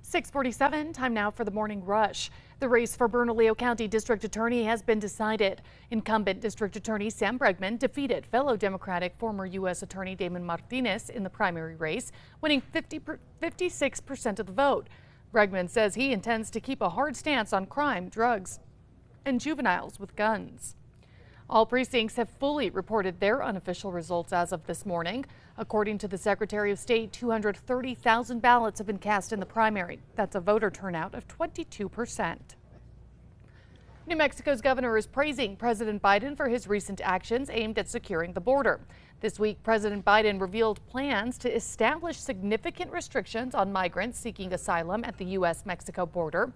6:47, time now for the morning rush. The race for Bernalillo County District Attorney has been decided. Incumbent District Attorney Sam Bregman defeated fellow Democratic former U.S. Attorney Damon Martinez in the primary race, winning 56% of the vote. Bregman says he intends to keep a hard stance on crime, drugs, and juveniles with guns. All precincts have fully reported their unofficial results as of this morning. According to the Secretary of State, 230,000 ballots have been cast in the primary. That's a voter turnout of 22%. New Mexico's governor is praising President Biden for his recent actions aimed at securing the border. This week, President Biden revealed plans to establish significant restrictions on migrants seeking asylum at the U.S.-Mexico border.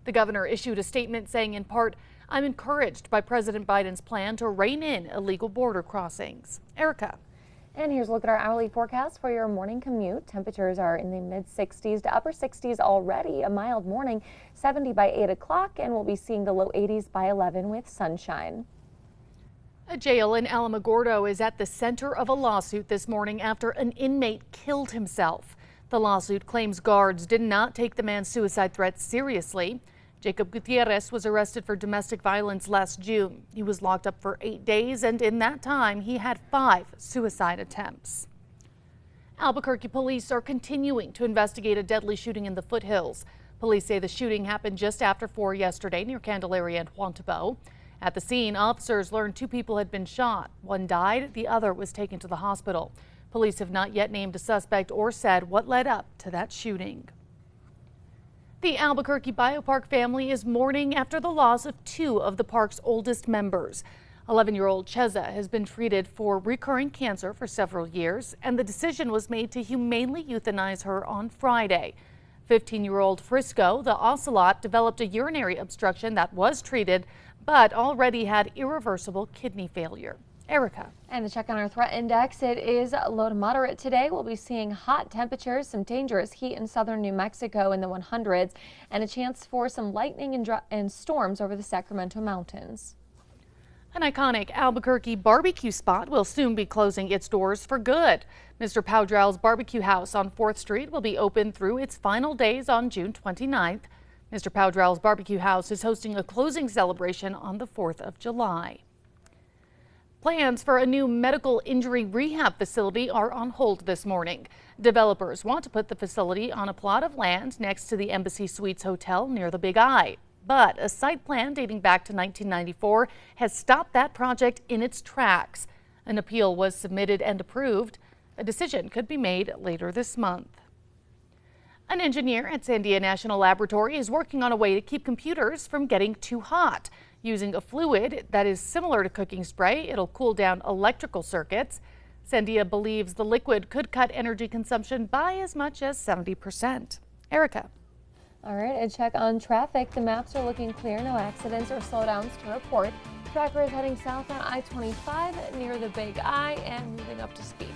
The governor issued a statement saying, in part, "I'm encouraged by President Biden's plan to rein in illegal border crossings." Erica. And here's a look at our hourly forecast for your morning commute. Temperatures are in the mid-60s to upper 60s already. A mild morning, 70 by 8 o'clock, and we'll be seeing the low 80s by 11 with sunshine. A jail in Alamogordo is at the center of a lawsuit this morning after an inmate killed himself. The lawsuit claims guards did not take the man's suicide threat seriously. Jacob Gutierrez was arrested for domestic violence last June. He was locked up for 8 days, and in that time, he had 5 suicide attempts. Albuquerque police are continuing to investigate a deadly shooting in the foothills. Police say the shooting happened just after 4 yesterday near Candelaria and Juan Tabo. At the scene, officers learned 2 people had been shot. One died, the other was taken to the hospital. Police have not yet named a suspect or said what led up to that shooting. The Albuquerque Biopark family is mourning after the loss of 2 of the park's oldest members. 11-year-old Cheza has been treated for recurring cancer for several years, and the decision was made to humanely euthanize her on Friday. 15-year-old Frisco, the ocelot, developed a urinary obstruction that was treated, but already had irreversible kidney failure. Erica. And to check on our threat index, it is low to moderate today. We'll be seeing hot temperatures, some dangerous heat in southern New Mexico in the 100s, and a chance for some lightning and storms over the Sacramento Mountains. An iconic Albuquerque barbecue spot will soon be closing its doors for good. Mr. Powdrell's Barbecue House on 4th Street will be open through its final days on June 29th. Mr. Powdrell's Barbecue House is hosting a closing celebration on the 4th of July. Plans for a new medical injury rehab facility are on hold this morning. Developers want to put the facility on a plot of land next to the Embassy Suites Hotel near the Big I. But a site plan dating back to 1994 has stopped that project in its tracks. An appeal was submitted and approved. A decision could be made later this month. An engineer at Sandia National Laboratory is working on a way to keep computers from getting too hot. Using a fluid that is similar to cooking spray, it'll cool down electrical circuits. Sandia believes the liquid could cut energy consumption by as much as 70%. Erica. All right, a check on traffic. The maps are looking clear. No accidents or slowdowns to report. Tracker is heading south on I-25 near the Big I and moving up to speed.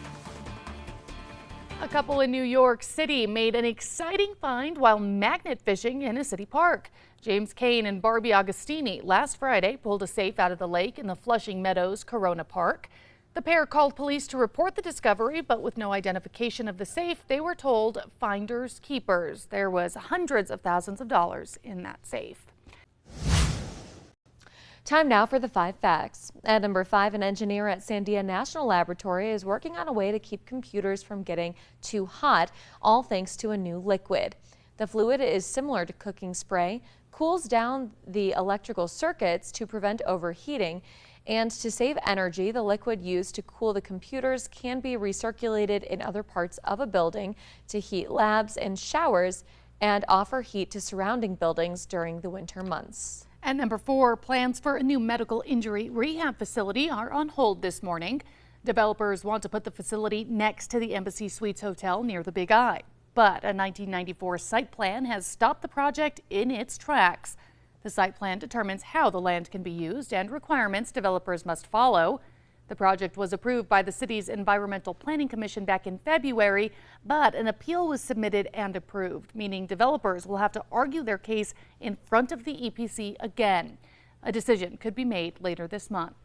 A couple in New York City made an exciting find while magnet fishing in a city park. James Kane and Barbie Agostini last Friday pulled a safe out of the lake in the Flushing Meadows Corona Park. The pair called police to report the discovery, but with no identification of the safe, they were told finders keepers. There was hundreds of thousands of dollars in that safe. Time now for the 5 facts. At number 5, an engineer at Sandia National Laboratory is working on a way to keep computers from getting too hot, all thanks to a new liquid. The fluid is similar to cooking spray, cools down the electrical circuits to prevent overheating, and to save energy, the liquid used to cool the computers can be recirculated in other parts of a building to heat labs and showers and offer heat to surrounding buildings during the winter months. And number 4, plans for a new medical injury rehab facility are on hold this morning. Developers want to put the facility next to the Embassy Suites Hotel near the Big I. But a 1994 site plan has stopped the project in its tracks. The site plan determines how the land can be used and requirements developers must follow. The project was approved by the city's Environmental Planning Commission back in February, but an appeal was submitted and approved, meaning developers will have to argue their case in front of the EPC again. A decision could be made later this month.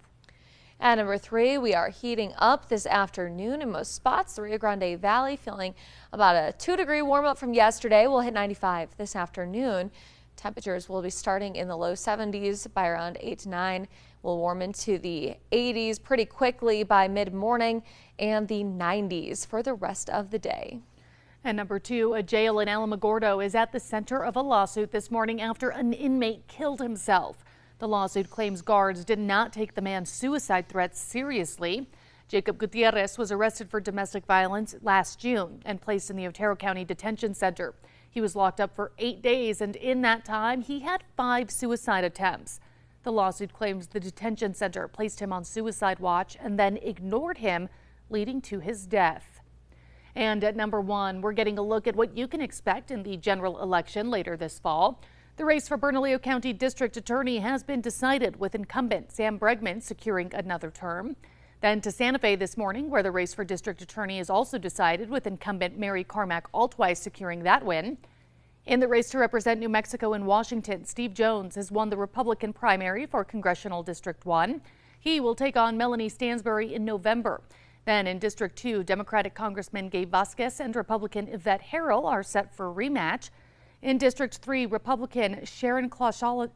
At number 3, we are heating up this afternoon in most spots. The Rio Grande Valley feeling about a 2-degree warm up from yesterday. We'll hit 95 this afternoon. Temperatures will be starting in the low 70s by around 8 to 9. We'll warm into the 80s pretty quickly by mid-morning and the 90s for the rest of the day. And number 2, a jail in Alamogordo is at the center of a lawsuit this morning after an inmate killed himself. The lawsuit claims guards did not take the man's suicide threats seriously. Jacob Gutierrez was arrested for domestic violence last June and placed in the Otero County Detention Center. He was locked up for 8 days, and in that time, he had 5 suicide attempts. The lawsuit claims the detention center placed him on suicide watch and then ignored him, leading to his death. And at number 1, we're getting a look at what you can expect in the general election later this fall. The race for Bernalillo County District Attorney has been decided, with incumbent Sam Bregman securing another term. Then to Santa Fe this morning, where the race for District Attorney is also decided, with incumbent Mary Carmack Altwise securing that win. In the race to represent New Mexico and Washington, Steve Jones has won the Republican primary for Congressional District 1. He will take on Melanie Stansbury in November. Then in District 2, Democratic Congressman Gabe Vasquez and Republican Yvette Harrell are set for a rematch. In District 3, Republican Sharon Kloshalichich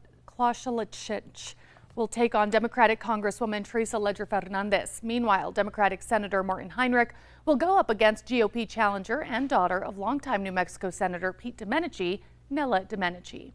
will take on Democratic Congresswoman Teresa Ledger Fernandez. Meanwhile, Democratic Senator Martin Heinrich will go up against GOP challenger and daughter of longtime New Mexico Senator Pete Domenici, Nella Domenici.